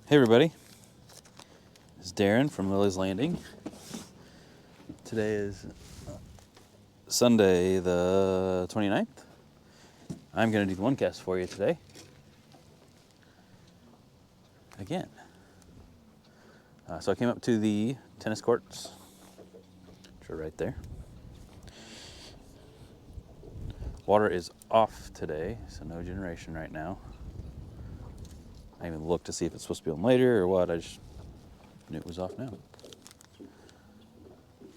Hey everybody, it's Darren from Lilley's Landing. Today is Sunday the 29th. I'm going to do the one cast for you today. Again. So I came up to the tennis courts, which are right there. Water is off today, so no generation right now. I even looked to see if it's supposed to be on later or what. I just knew it was off now.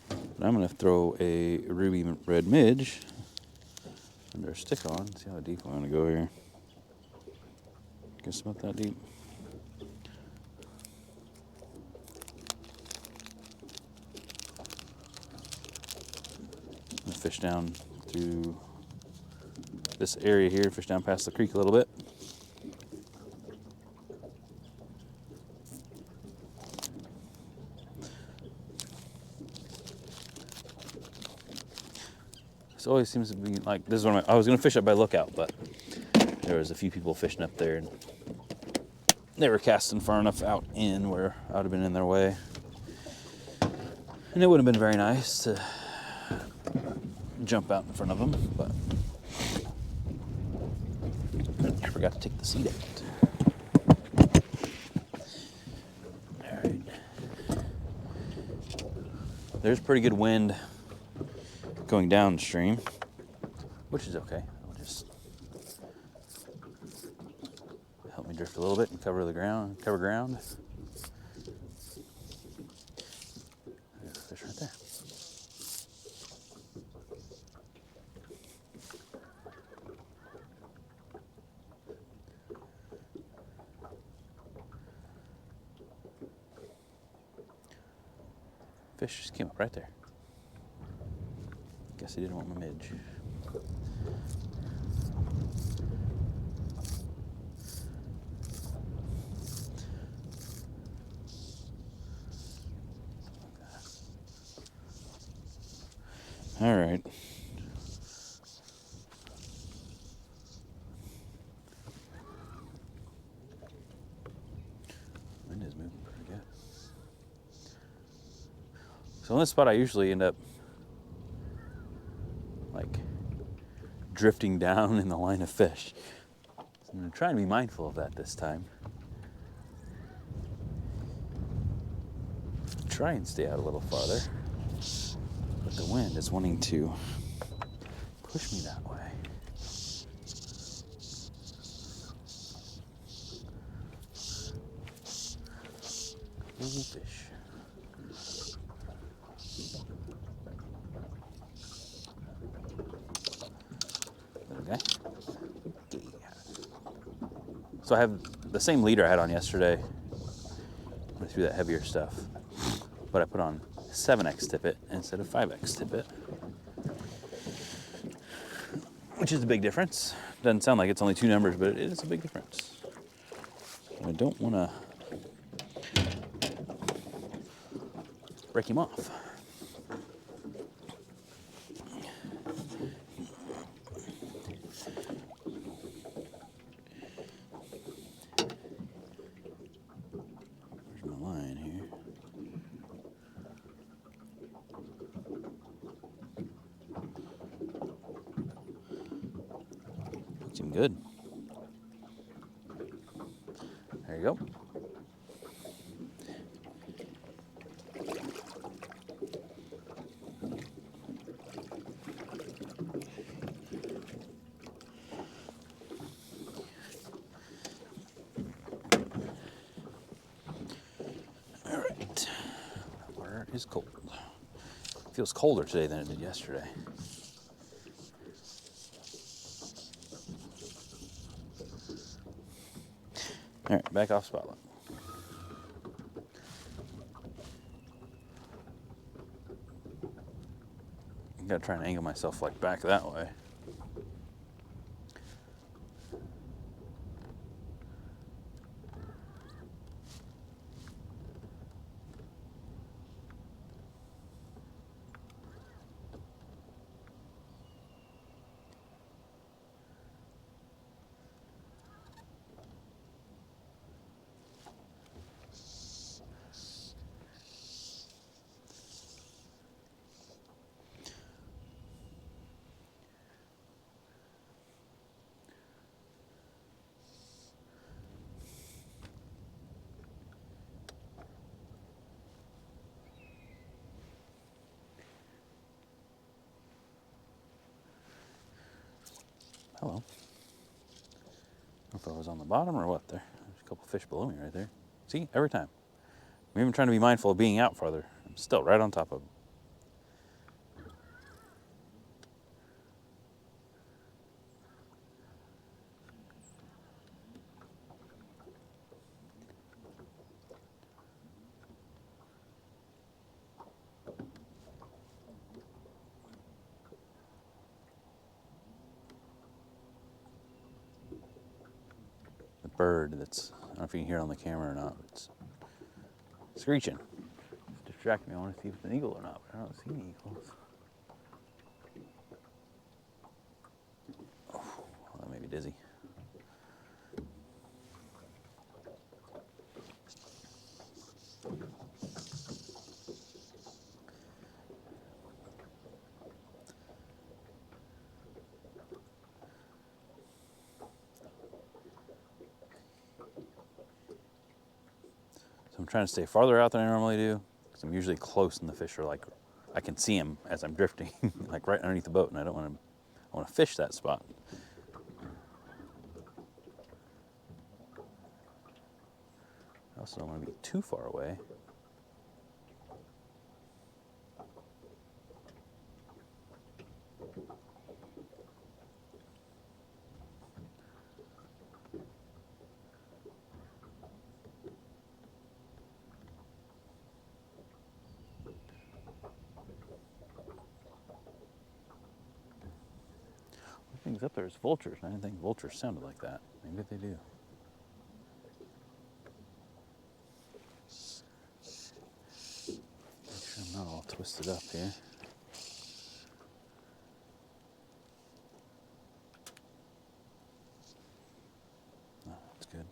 But I'm going to throw a ruby red midge under a stick on. See how deep I want to go here. Guess about that deep. I'm going to fish down through this area here, fish down past the creek a little bit. This always seems to be like, this is one of my, I was going to fish up by Lookout, but there was a few people fishing up there and they were casting far enough out in where I would have been in their way. And it would have been very nice to jump out in front of them, but I forgot to take the seat out. All right. There's pretty good wind going downstream, which is okay. I'll just help me drift a little bit and cover ground. There's a fish right there. Fish just came up right there. Guess he didn't want my midge. All right. Wind is moving pretty good. So in this spot, I usually end up like drifting down in the line of fish. So I'm going to try and be mindful of that this time. Try and stay out a little farther. But the wind is wanting to push me that way. Ooh, fish. Okay. So I have the same leader I had on yesterday. I threw that heavier stuff, but I put on 7x tippet instead of 5x tippet, which is a big difference. Doesn't sound like it's only two numbers, but it is a big difference. I don't want to break him off. Where's my line here? Looks him good. There you go. All right. Water is cold. It feels colder today than it did yesterday. All right, back off spotlight. I gotta try and angle myself like back that way. Hello. I don't know if I was on the bottom or what there. There's a couple fish below me right there. See, every time. I'm even trying to be mindful of being out farther. I'm still right on top of them. The bird that's, I don't know if you can hear it on the camera or not, but it's screeching. It's distracting me. I want to see if it's an eagle or not, but I don't see any eagles. Oh, well, that made me dizzy. So I'm trying to stay farther out than I normally do, because I'm usually close and the fish are like, I can see them as I'm drifting, like right underneath the boat, and I don't want to, I want to fish that spot. I also don't want to be too far away. Things up there is vultures. I didn't think vultures sounded like that. Maybe they do. Make sure I'm not all twisted up here. Oh, that's good.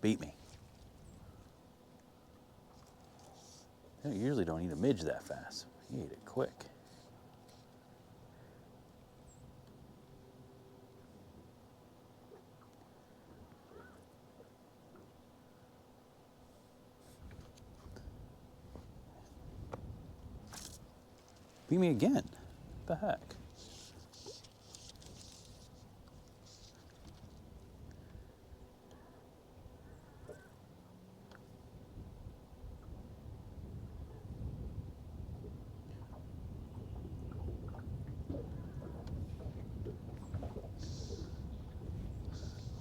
Beat me. You usually don't eat a midge that fast. He ate it quick. Beat me again. What the heck?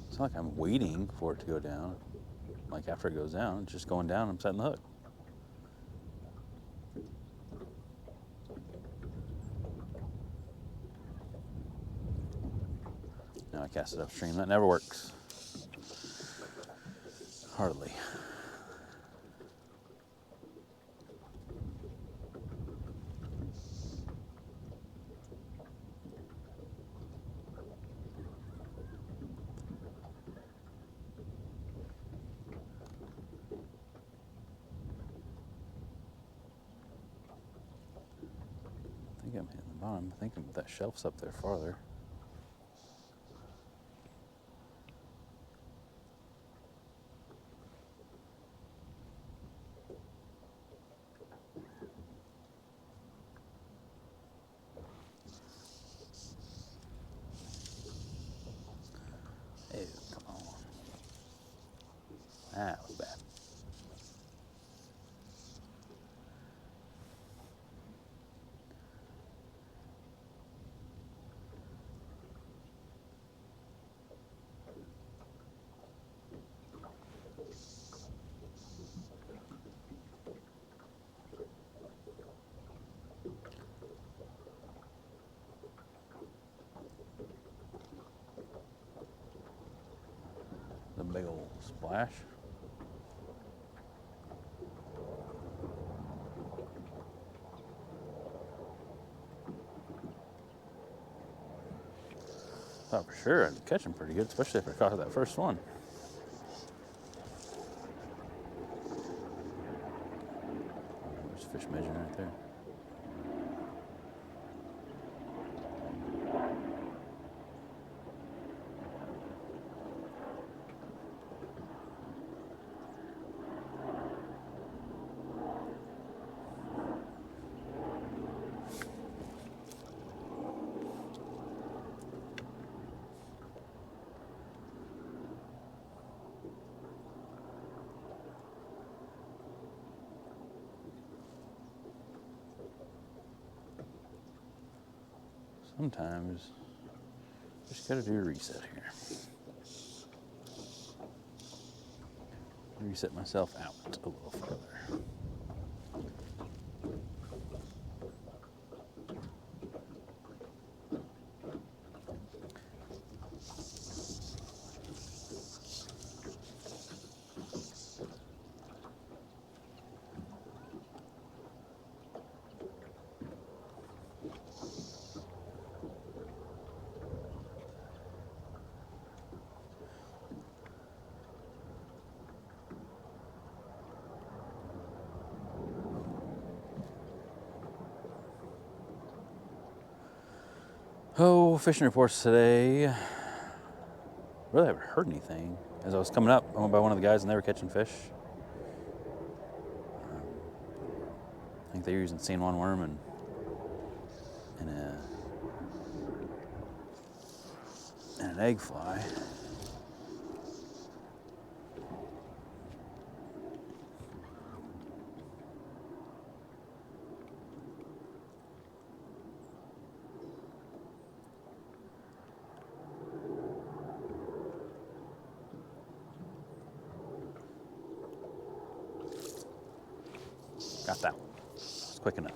It's not like I'm waiting for it to go down. Like after it goes down, it's just going down, I'm setting the hook. Now I cast it upstream. That never works. Hardly. I think I'm hitting the bottom. I think that shelf's up there farther. Ew, come on. That was bad. The big old splash. Thought for sure I'd catch them pretty good, especially if I caught that first one. There's fish measuring right there. Sometimes just gotta do a reset here. Reset myself out a little further. Oh, fishing reports today. Really haven't heard anything. As I was coming up, I went by one of the guys and they were catching fish. I think they were using San Juan worm and an egg fly. Got that one. It's quick enough.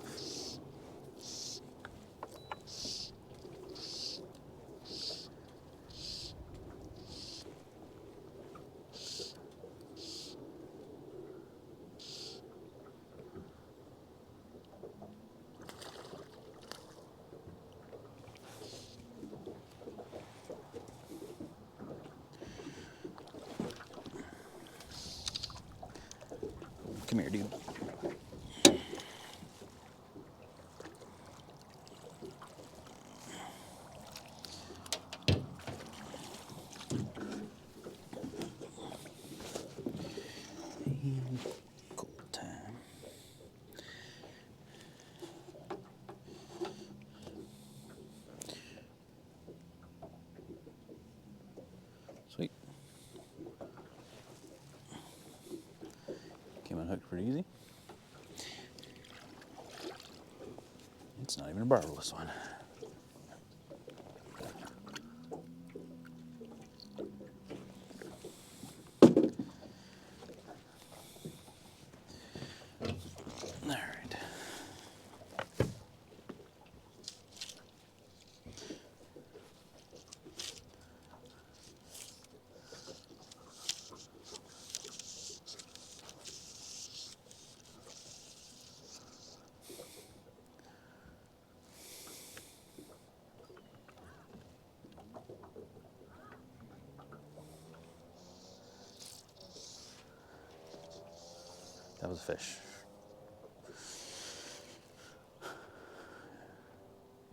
Come here, dude. Cool time. Sweet. Came unhooked pretty easy. It's not even a barbless one. All right. That was a fish.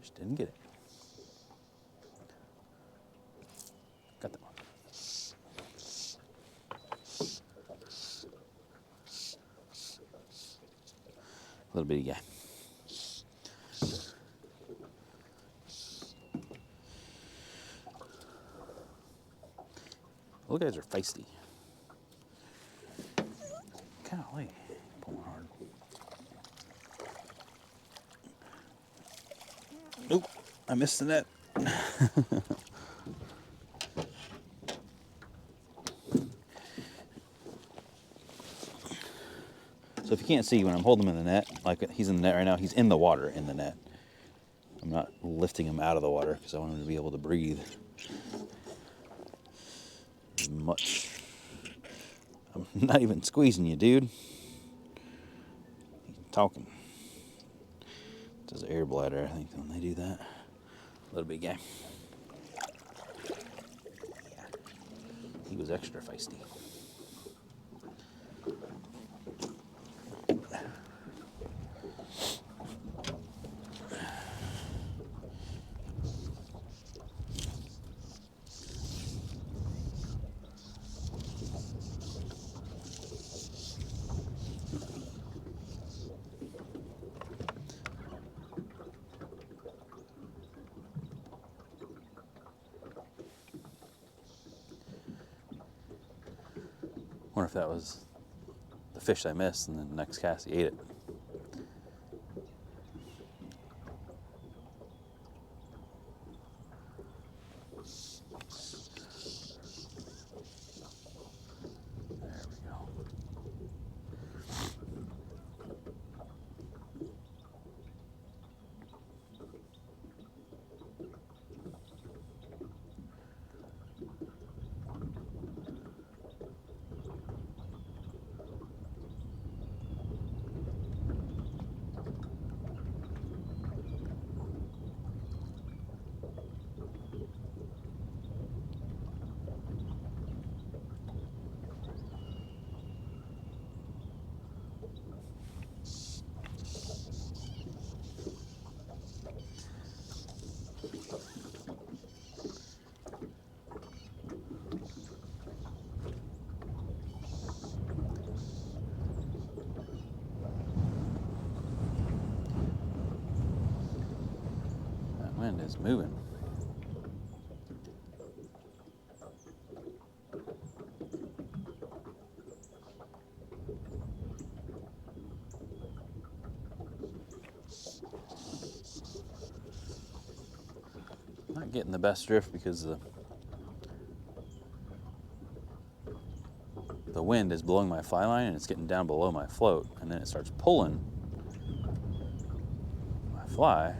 Just didn't get it. Got that one. Little bitty guy. Those guys are feisty. Golly, pulling hard. Nope, I missed the net. So if you can't see when I'm holding him in the net, like he's in the net right now, he's in the water in the net. I'm not lifting him out of the water because I want him to be able to breathe as much. I'm not even squeezing you, dude. He's talking. It does air bladder, I think, when they do that. Little big guy. he was extra feisty. Wonder if that was the fish I missed, and then the next cast he ate it. There we go. That wind is moving. Not getting the best drift because the wind is blowing my fly line and it's getting down below my float, and then it starts pulling my fly.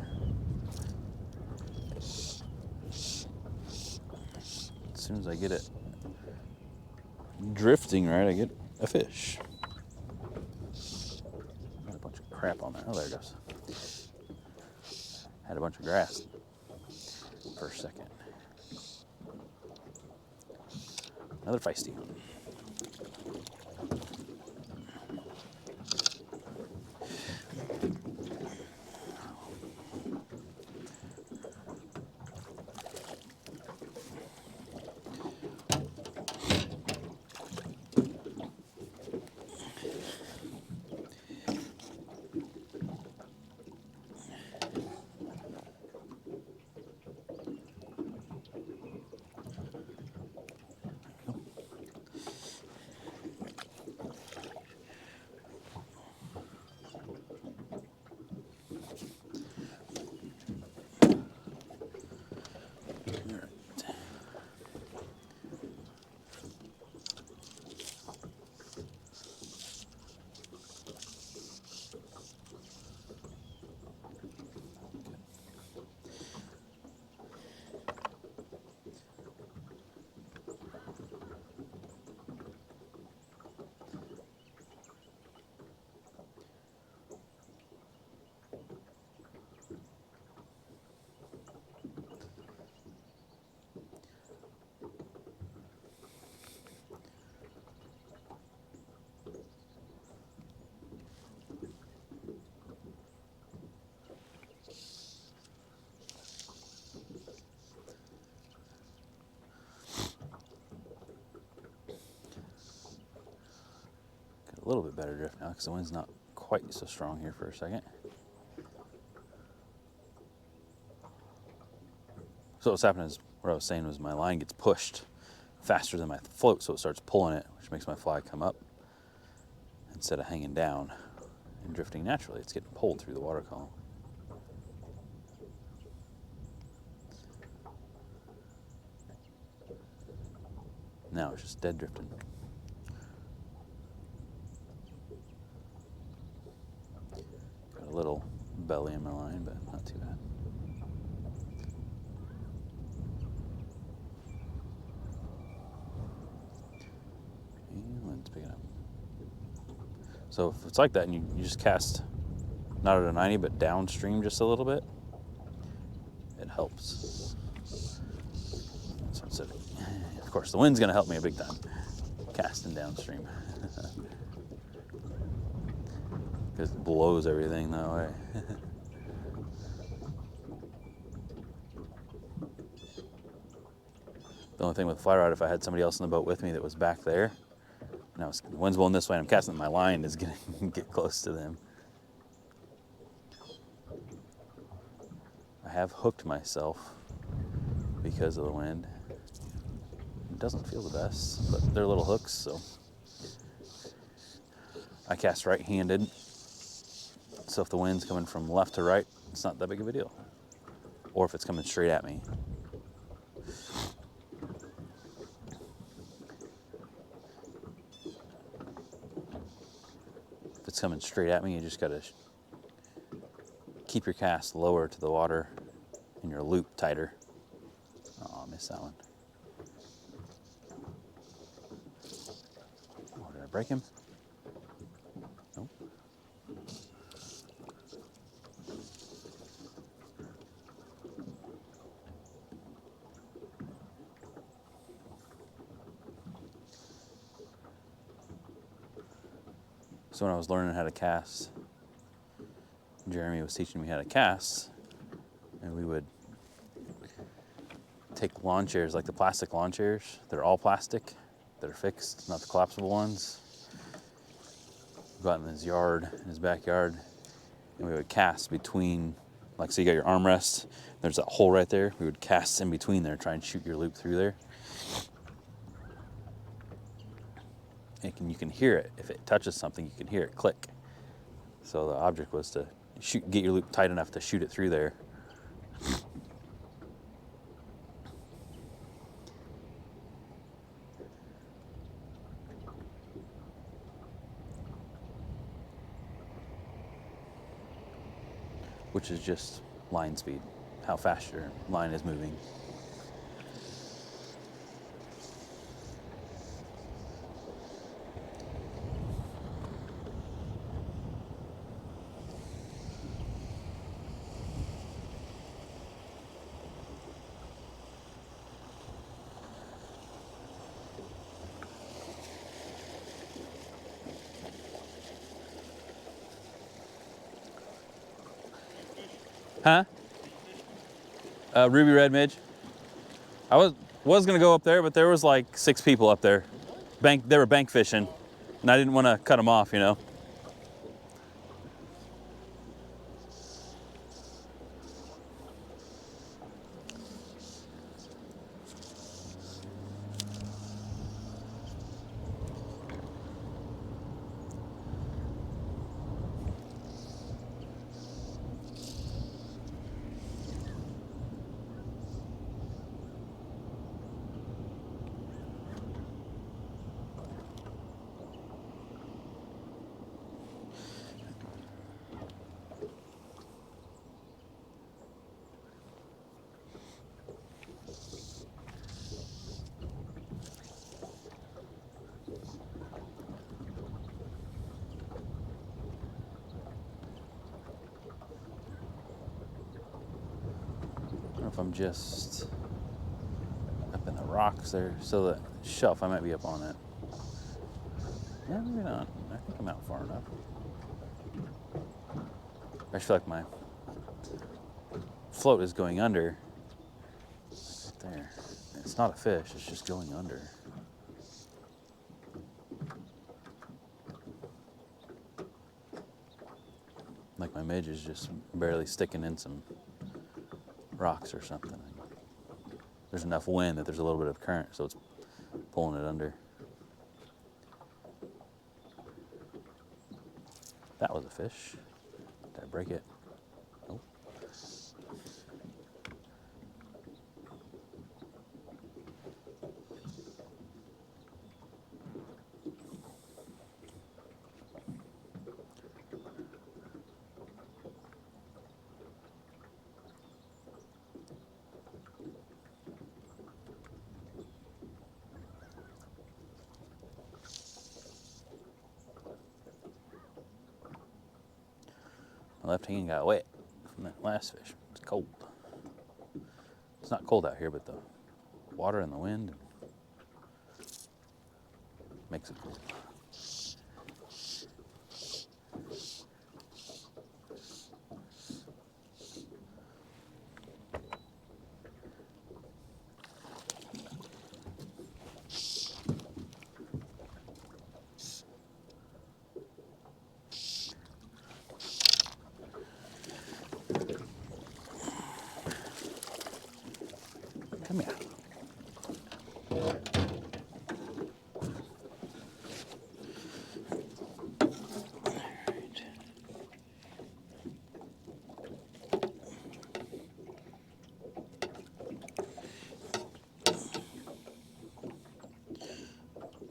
As soon as I get it drifting right, I get a fish. Got a bunch of crap on there. Oh, there it goes. Had a bunch of grass for a second. Another feisty one. A little bit better drift now because the wind's not quite so strong here for a second. So what's happening is, what I was saying was my line gets pushed faster than my float, so it starts pulling it, which makes my fly come up instead of hanging down and drifting naturally. It's getting pulled through the water column. Now it's just dead drifting. Got a little belly in my line, but not too bad. And let's pick it up. So if it's like that and you just cast not at a 90 but downstream just a little bit, it helps. So instead of course, the wind's gonna help me a big time casting downstream. Because it blows everything that way. The only thing with fly rod, if I had somebody else in the boat with me that was back there, and the wind's blowing this way and I'm casting, my line is gonna get close to them. I have hooked myself because of the wind. It doesn't feel the best, but they're little hooks, so. I cast right-handed, so if the wind's coming from left to right, it's not that big of a deal. Or if it's coming straight at me. If it's coming straight at me, you just gotta keep your cast lower to the water and your loop tighter. Oh, I missed that one. Oh, did I break him? Nope. So when I was learning how to cast, Jeremy was teaching me how to cast, and we would take lawn chairs, like the plastic lawn chairs. They're all plastic, that are fixed, not the collapsible ones. Go out in his yard, in his backyard, and we would cast between, like, so you got your armrest, there's that hole right there. We would cast in between there, try and shoot your loop through there. And you can hear it. If it touches something, you can hear it click. So the object was to get your loop tight enough to shoot it through there. Which is just line speed, how fast your line is moving. Huh? Ruby red midge. I was gonna go up there, but there was like 6 people up there. They were bank fishing, and I didn't want to cut them off, you know. I don't know if I'm just up in the rocks there. So the shelf, I might be up on it. Yeah, maybe not. I think I'm out far enough. I just feel like my float is going under. Right there. It's not a fish, it's just going under. Like my midge is just barely sticking in some rocks or something. There's enough wind that there's a little bit of current, so it's pulling it under. That was a fish. Did I break it? Nope. My left hand got wet from that last fish. It's cold. It's not cold out here, but the water and the wind. makes it cool. Come here.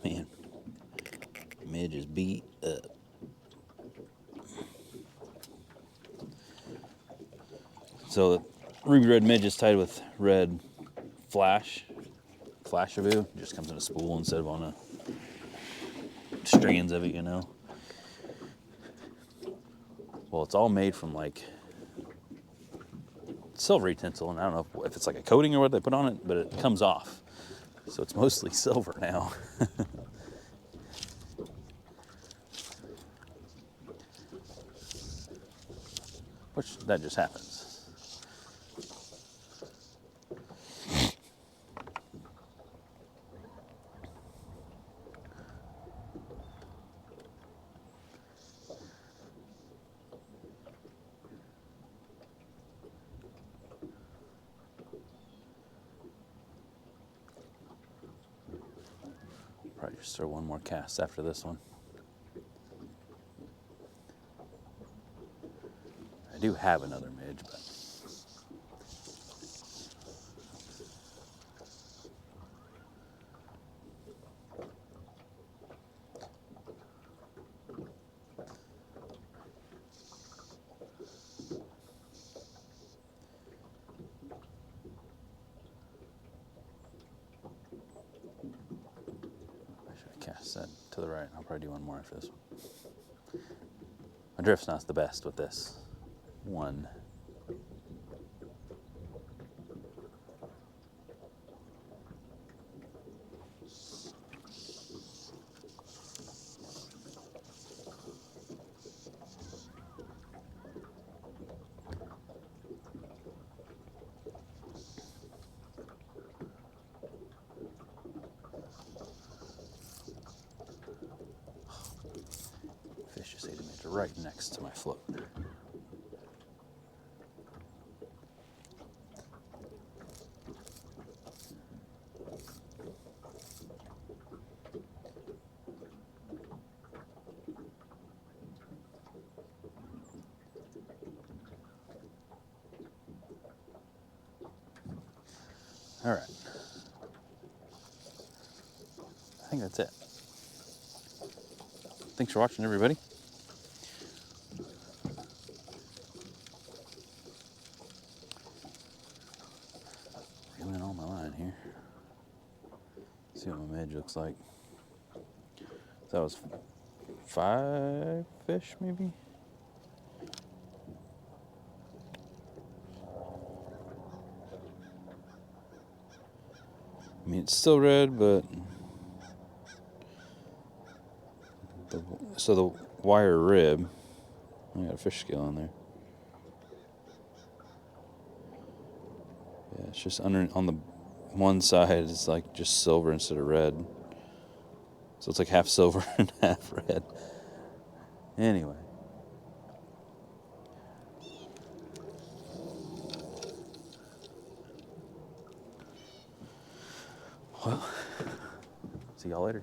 Man, midge is beat up. So the ruby red midge is tied with red flash shaboo. It just comes in a spool instead of on a strands of it, you know. Well, it's all made from like silvery tinsel, and I don't know if it's like a coating or what they put on it, but it comes off. So it's mostly silver now. Which, that just happens. Probably just throw one more cast after this one. I do have another midge, but I should cast that to the right. I'll probably do one more after this one. My drift's not the best with this one. Fish just ate a midge right next to my float. All right. I think that's it. Thanks for watching, everybody. Reeling all my line here. See what my midge looks like. That was 5 fish, maybe? I mean, it's still red, but so the wire rib, I got a fish scale on there. Yeah, it's just under on the one side. It's like just silver instead of red. So it's like half silver and half red. Anyway. Well, see y'all later.